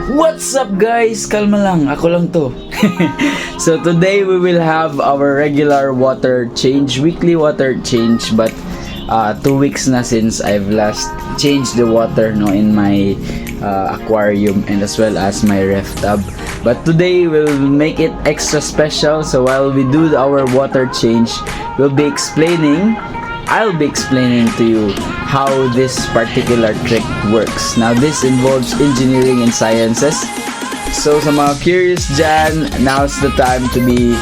What's up guys? Kalma lang, ako lang to. So today we will have our regular water change, weekly water change, but 2 weeks na since I've last changed the water in my aquarium and as well as my ref tub. But today we'll make it extra special, so while we do our water change, I'll be explaining to you how this particular trick works. Now this involves engineering and sciences. So sa mga curious dyan, now's the time to be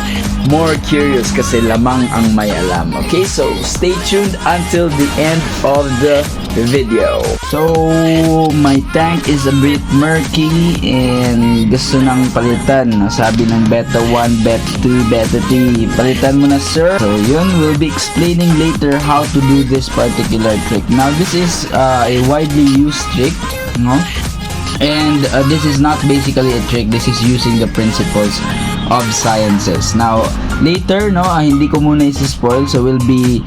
more curious kasi lamang ang may alam. Okay, so stay tuned until the end of the video. So my tank is a bit murky and gusto nang palitan. Sabi ng beta 1, beta 2, beta 3, palitan mo na sir. So yun, we'll be explaining later how to do this particular trick. Now this is a widely used trick, and this is not basically a trick. This is using the principles of sciences. Now later hindi ko muna isi-spoil, so we'll be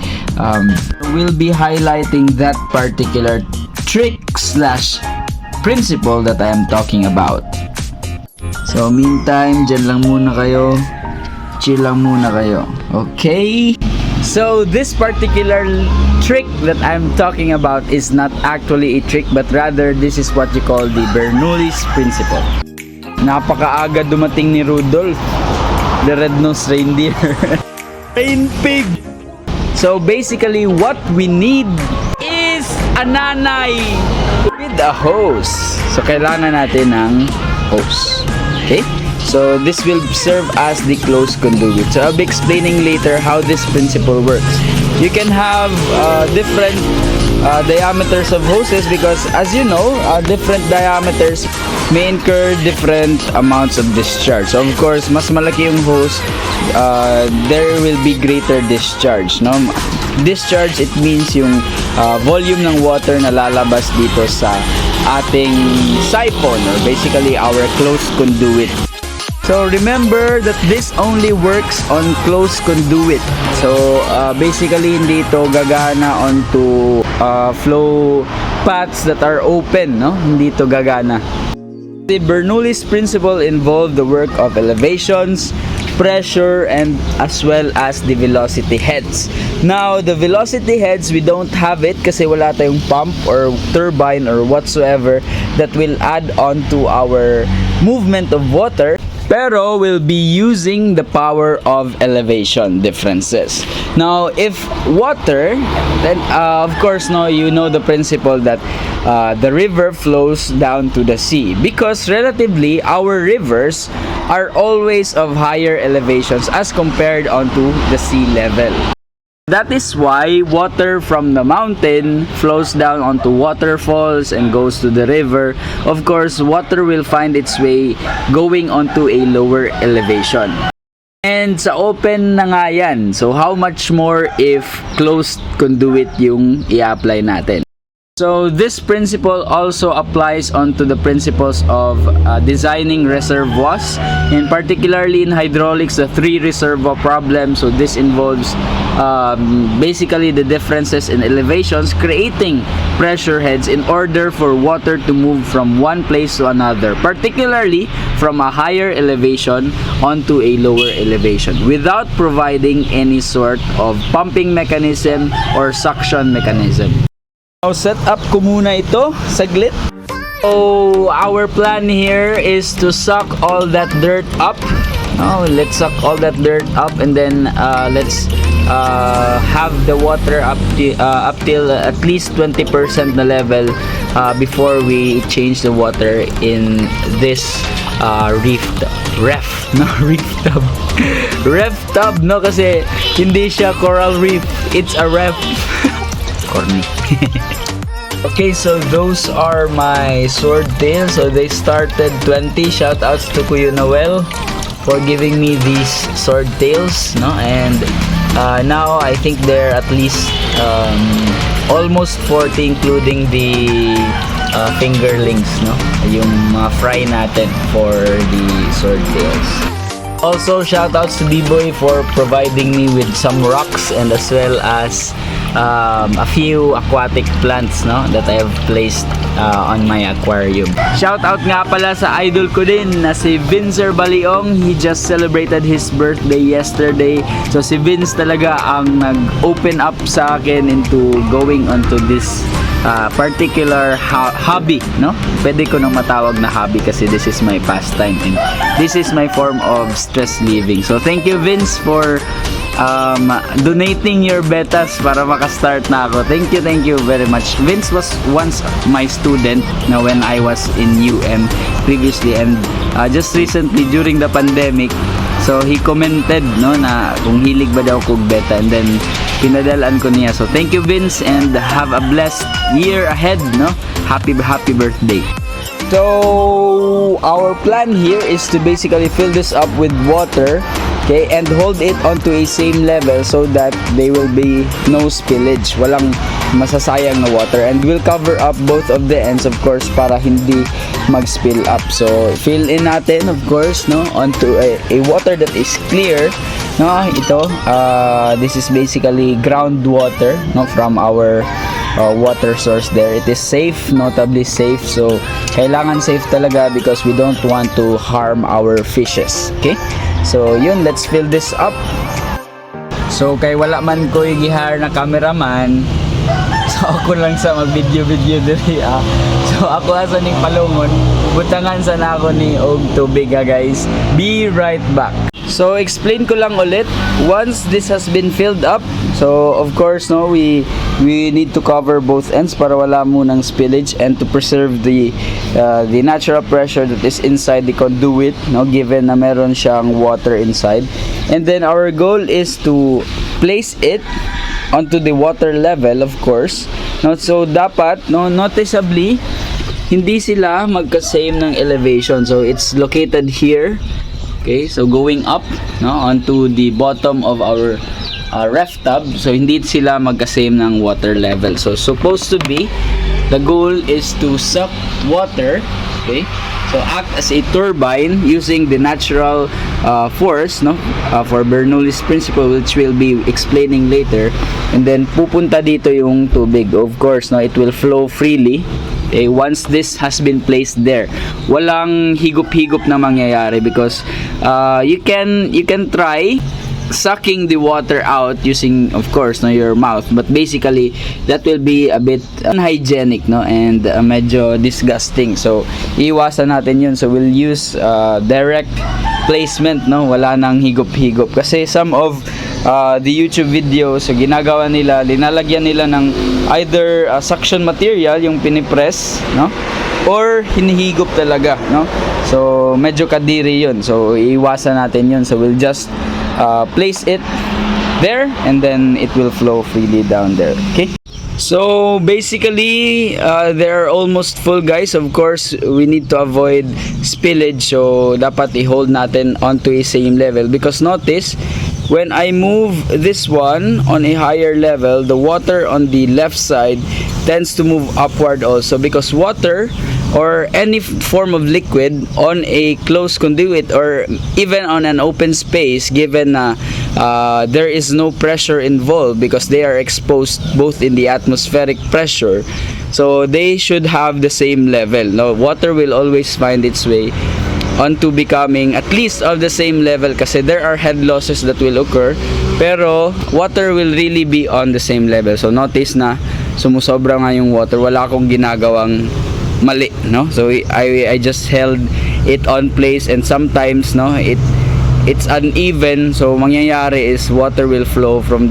highlighting that particular trick slash principle that I am talking about. So meantime, dyan lang muna kayo, chill lang muna kayo, okay? So this particular trick that I'm talking about is not actually a trick, but rather this is what you call the Bernoulli'S principle. Napakaaga dumating ni Rudolph, the red-nosed reindeer. Rain pig! So basically what we need is a nanay with a hose. So kailangan natin ng hose. Okay? So this will serve as the closed conduit. So I'll be explaining later how this principle works. You can have different diameters of hoses because, as you know, different diameters may incur different amounts of discharge. So of course, mas malaki yung hose, there will be greater discharge. Discharge, it means yung volume ng water na lalabas dito sa ating siphon, or basically our closed conduit. So remember that this only works on closed conduit. So basically hindi ito gagana onto flow paths that are open, Hindi ito gagana. The Bernoulli's principle involved the work of elevations, pressure, and as well as the velocity heads. Now the velocity heads, we don't have it kasi wala tayong pump or turbine or whatsoever that will add on to our movement of water. Pero we'll be using the power of elevation differences. Now, if water, then of course, you know the principle that the river flows down to the sea, because relatively our rivers are always of higher elevations as compared onto the sea level. That is why water from the mountain flows down onto waterfalls and goes to the river. Of course, water will find its way going onto a lower elevation. And sa open na nga yan. So how much more if closed conduit yung i-apply natin? So this principle also applies onto the principles of designing reservoirs, and particularly in hydraulics, the 3 reservoir problem. So this involves basically the differences in elevations, creating pressure heads in order for water to move from one place to another, particularly from a higher elevation onto a lower elevation, without providing any sort of pumping mechanism or suction mechanism. So set up ko muna ito saglit. So our plan here is to suck all that dirt up. Let's suck all that dirt up, and then let's have the water up till at least 20% na level before we change the water in this ref tub, kasi hindi siya coral reef, it's a ref. Corny. Okay, so those are my sword tails. So they started 20. Shoutouts to Kuya Noel for giving me these sword tails, and now I think they're at least almost 40, including the fingerlings, yung mga fry natin for the sword tails. Also, shoutouts to B-Boy for providing me with some rocks and as well as a few aquatic plants, no, that I have placed on my aquarium. Shout out nga pala sa idol ko din na si Vince Baliong. He just celebrated his birthday yesterday. So si Vince talaga ang nag-open up sa akin into going onto this particular hobby, no? Pwede ko nang matawag na hobby kasi this is my pastime and this is my form of stress living. So thank you, Vince, for donating your betas para makastart na ako. Thank you very much. Vince was once my student na when I was in UM previously, and just recently during the pandemic, so he commented, no, na kung hilig ba daw kog beta, and then pinadalan ko niya. So thank you, Vince, and have a blessed year ahead, no? Happy birthday. So our plan here is to basically fill this up with water, okay, and hold it onto a same level so that there will be no spillage, walang masasayang na water, and we'll cover up both of the ends, of course, para hindi mag-spill up. So fill in natin, of course, no, onto a water that is clear, no. Ito this is basically groundwater, no, from our water source there. It is safe, notably safe. So kailangan safe talaga because we don't want to harm our fishes, okay? So yun, let's fill this up. So kay wala man ko gihire na cameraman, so ako lang sa mag-video diri So ako asa ning palungon, butangan sa na ako ni og tubig, guys. Be right back. So explain ko lang ulit, once this has been filled up, so of course, no, we need to cover both ends para wala munang spillage and to preserve the natural pressure that is inside the conduit, no, given na meron siyang water inside. And then our goal is to place it onto the water level, of course, no. So dapat, no, noticeably hindi sila magka-same ng elevation. So it's located here. Okay, so going up, no, onto the bottom of our ref tub, so hindi sila magka-same ng water level. So supposed to be, the goal is to suck water, okay, so act as a turbine using the natural force, no, for Bernoulli'S principle, which we'll be explaining later, and then pupunta dito yung tubig. Of course, no, it will flow freely. Okay, once this has been placed there, walang higop-higop na mangyayari because you can try sucking the water out using, of course, no, your mouth, but basically that will be a bit unhygienic, no, and medyo disgusting. So iwasan natin yun. So we'll use direct placement, no, wala nang higop-higop kasi some of the YouTube videos, so ginagawa nila, linalagyan nila ng either suction material, yung pinipress, no, or hinihigop talaga, no. So medyo kadiri yun, so iwasan natin yun. So we'll just place it there and then it will flow freely down there, okay. So basically they're almost full, guys. Of course we need to avoid spillage, so dapat i-hold natin onto a same level because notice when I move this one on a higher level, the water on the left side tends to move upward also because water or any form of liquid on a closed conduit or even on an open space, given there is no pressure involved because they are exposed both in the atmospheric pressure, so they should have the same level. Now water will always find its way onto becoming at least of the same level kasi there are head losses that will occur, pero water will really be on the same level. So notice na sumusobra nga yung water, wala akong ginagawang mali, no. So I just held it on place, and sometimes, no, it's uneven, so mangyayari is water will flow from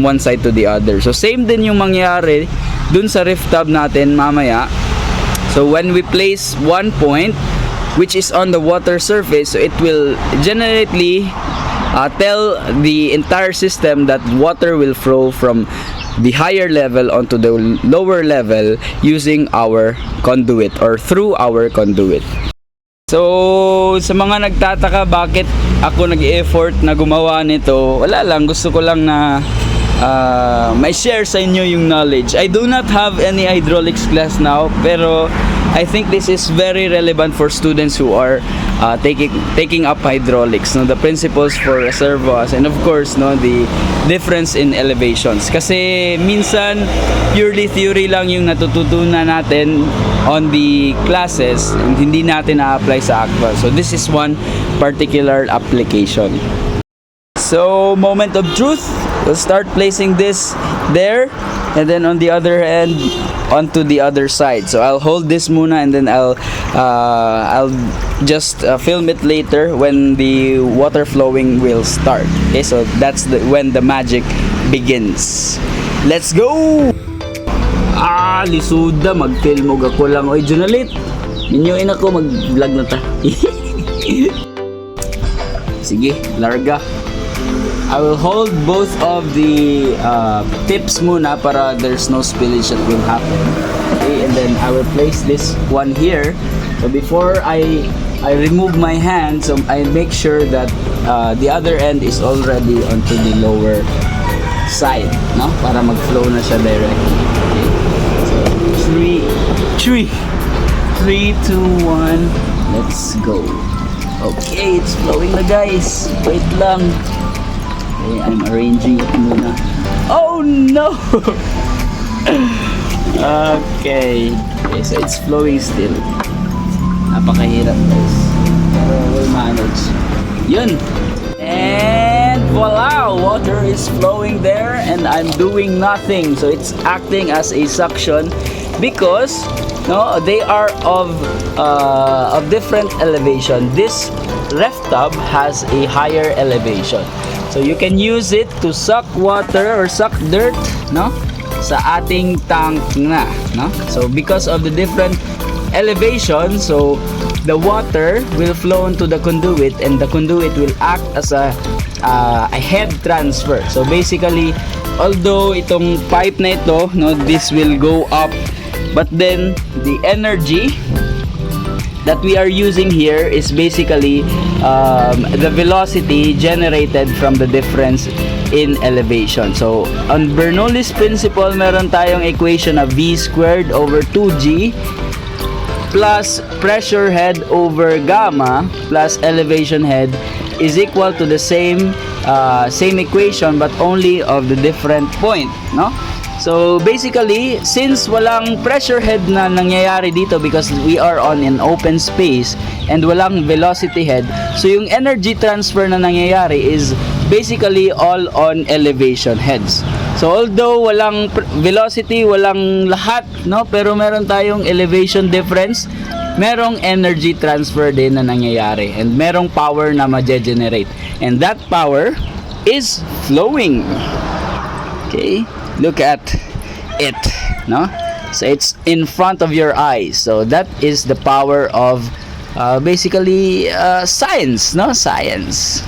one side to the other. So same din yung mangyayari dun sa ref tub natin mamaya. So when we place one point which is on the water surface, so it will generally tell the entire system that water will flow from the higher level onto the lower level using our conduit or through our conduit. So sa mga nagtataka bakit ako nag-effort na gumawa nito, wala lang, gusto ko lang na may share sa inyo yung knowledge. I do not have any hydraulics class now, pero I think this is very relevant for students who are taking up hydraulics, no, the principles for reservoirs, and of course, no, the difference in elevations. Kasi minsan purely theory lang yung natututunan natin on the classes and hindi natin na-apply sa actual. So this is one particular application. So moment of truth, we'll start placing this there, and then on the other hand onto the other side. So I'll hold this muna, and then I'll just film it later when the water flowing will start. Okay, so that's when the magic begins. Let's go! Lisuda, mag-film og ako lang. Oy, Junalit, minyoin ako, mag-vlog na ta. Sige, larga. I will hold both of the tips muna para there's no spillage that will happen. Okay, and then I will place this one here. So before I remove my hand, so I make sure that the other end is already onto the lower side, no? Para mag-flow na siya directly. Okay. So 3, 2, 1, let's go. Okay, it's flowing na guys. Wait lang. Okay, I'm arranging it muna. Oh no! Okay, so it's flowing still. Napakahirap guys, pero we'll manage. Yun! And voila! Water is flowing there and I'm doing nothing. So it's acting as a suction because no, they are of different elevation. This ref tub has a higher elevation. So you can use it to suck water or suck dirt, no, sa ating tank na, no? So because of the different elevation, so the water will flow into the conduit, and the conduit will act as a head transfer. So basically, although itong pipe na ito, no, this will go up, but then the energy that we are using here is basically the velocity generated from the difference in elevation. So on Bernoulli'S principle, meron tayong equation of V squared over 2G plus pressure head over gamma plus elevation head is equal to the same equation but only of the different point, no? So basically, since walang pressure head na nangyayari dito because we are on an open space and walang velocity head, so yung energy transfer na nangyayari is basically all on elevation heads. So although walang velocity, walang lahat, no, pero meron tayong elevation difference, merong energy transfer din na nangyayari and merong power na ma-generate, and that power is flowing. Okay, look at it, no? So it's in front of your eyes. So that is the power of basically science, no? Science.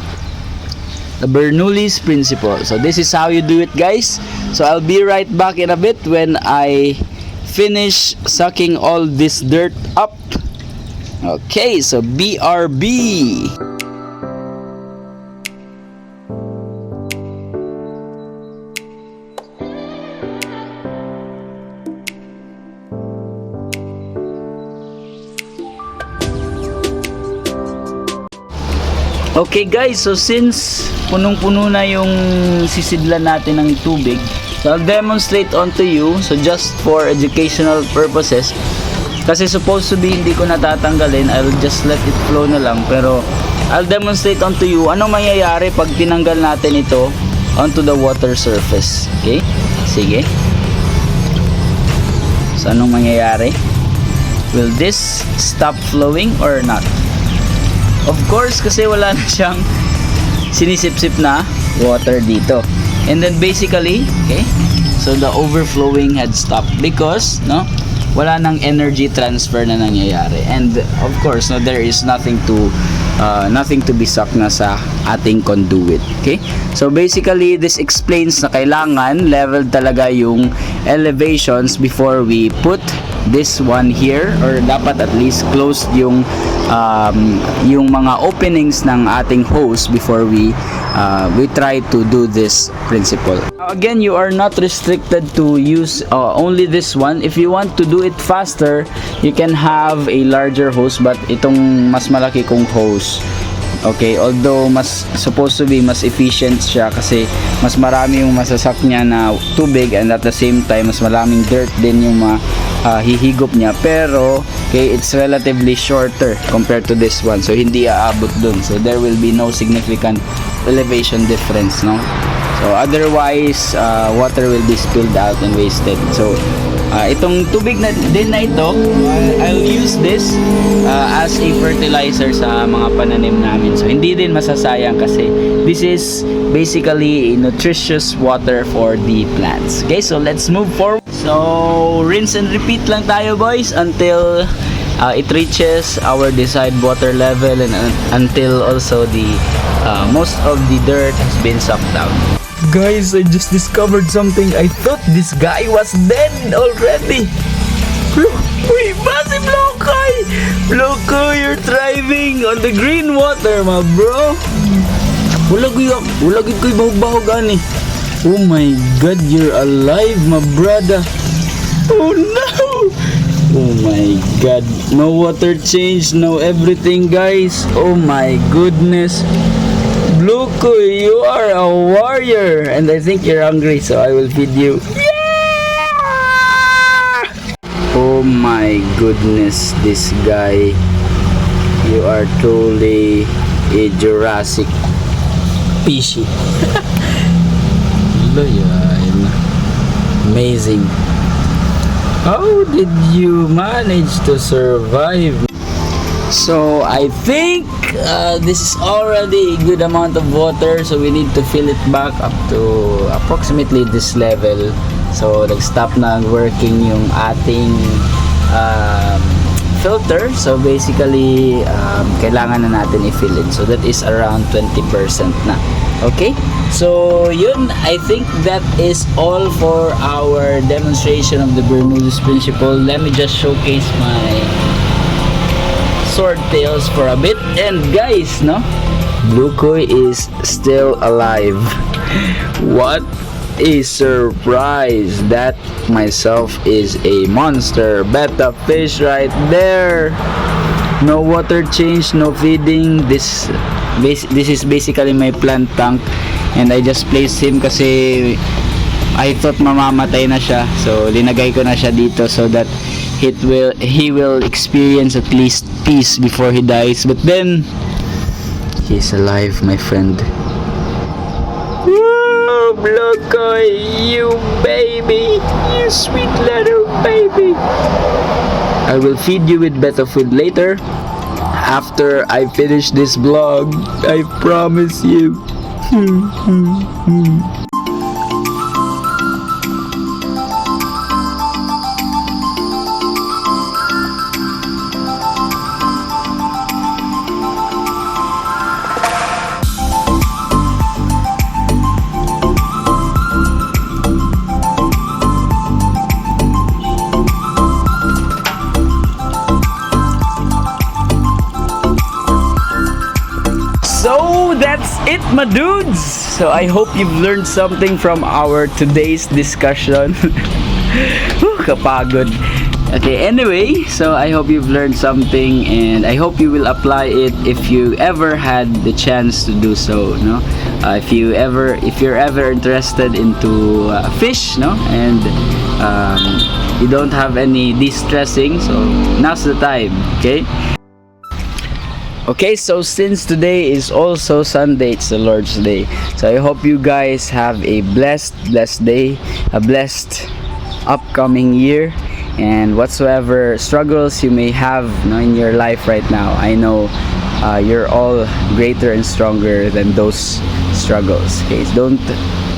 The Bernoulli'S principle. So this is how you do it, guys. So I'll be right back in a bit when I finish sucking all this dirt up. Okay, so BRB. Okay guys, so since punong-puno na yung sisidlan natin ng tubig, so I'll demonstrate onto you, so just for educational purposes, kasi supposed to be hindi ko natatanggalin, I'll just let it flow na lang, pero I'll demonstrate onto you anong mangyayari pag tinanggal natin ito onto the water surface. Okay, sige. So anong mangyayari? Will this stop flowing or not? Of course, kasi wala na siyang sinisip-sip na water dito. And then basically, okay, so the overflowing had stopped because, no, wala nang energy transfer na nangyayari. And of course, no, there is nothing to be sucked na sa ating conduit. Okay? So basically, this explains na kailangan level talaga yung elevations before we put this one here, or dapat at least closed yung mga openings ng ating hose before we try to do this principle. Again, you are not restricted to use only this one. If you want to do it faster, you can have a larger hose, but itong mas malaki kong hose, okay, although mas supposed to be mas efficient siya kasi mas marami yung masasak niya na tubig, and at the same time mas maraming dirt din yung hihigop niya, pero okay, it's relatively shorter compared to this one, so hindi aabot dun, so there will be no significant elevation difference, no? So otherwise water will be spilled out and wasted. So itong tubig na din na ito, I'll use this as a fertilizer sa mga pananim namin. So hindi din masasayang kasi this is basically a nutritious water for the plants. Okay, so let's move forward. So rinse and repeat lang tayo, boys, until it reaches our desired water level, and until also the most of the dirt has been sucked out. Guys, I just discovered something. I thought this guy was dead already. Uy, massive Lokoy! Lokoy, you're thriving on the green water, my bro. Wala gid ko'y bahog-bahog ani. Oh my god, you're alive, my brother. Oh no! Oh my god, no water change, no everything, guys. Oh my goodness. Loco, you are a warrior, and I think you're hungry, so I will feed you. Yeah! Oh my goodness, this guy. You are truly a Jurassic species. Amazing. How did you manage to survive? So I think this is already a good amount of water, so we need to fill it back up to approximately this level. So nag-stop na working yung ating filter, so basically kailangan na natin i-fill it, so that is around 20% na. Okay, so yun, I think that is all for our demonstration of the Bernoulli'S principle. Let me just showcase my sword tails for a bit, and guys, no, Lukoy is still alive. What a surprise! That myself is a monster betta fish right there. No water change, no feeding. This is basically my plant tank, and I just placed him kasi I thought mamamatay na siya, so linagay ko na siya dito so that he will experience at least peace before he dies. But then he's alive, my friend. Whoa, Blokoy, you baby, you sweet little baby. I will feed you with better food later after I finish this vlog, I promise you. So that's it, my dudes. So I hope you've learned something from our today's discussion. Kapagod. Okay, anyway, so I hope you've learned something, and I hope you will apply it if you ever had the chance to do so, no? If you're ever interested into fish, no, and you don't have any de-stressing, so now's the time. Okay, so since today is also Sunday, it's the Lord's Day, so I hope you guys have a blessed day, a blessed upcoming year, and whatsoever struggles you may have, in your life right now, I know you're all greater and stronger than those struggles. Okay, so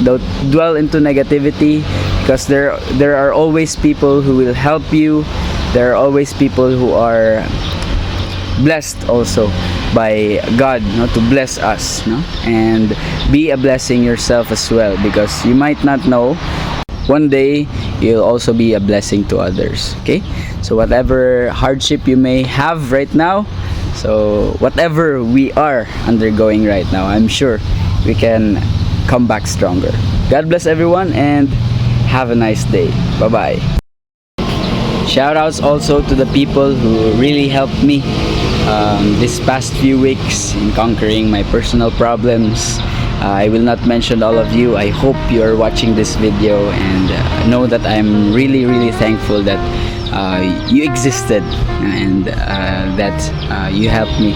don't dwell into negativity, because there are always people who will help you. There are always people who are blessed also by God, to bless us, and be a blessing yourself as well, because you might not know one day you'll also be a blessing to others. Okay, so whatever hardship you may have right now, so whatever we are undergoing right now, I'm sure we can come back stronger. God bless everyone and have a nice day. Bye bye. Shout outs also to the people who really helped me this past few weeks in conquering my personal problems. I will not mention all of you. I hope you are watching this video and know that I'm really thankful that you existed and that you helped me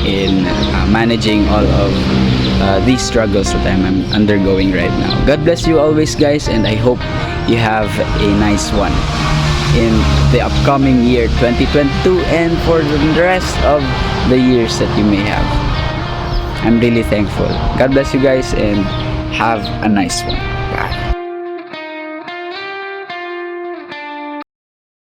in managing all of these struggles that I'm undergoing right now. God bless you always, guys, and I hope you have a nice one in the upcoming year 2022 and for the rest of the years that you may have. I'm really thankful. God bless you guys and have a nice one.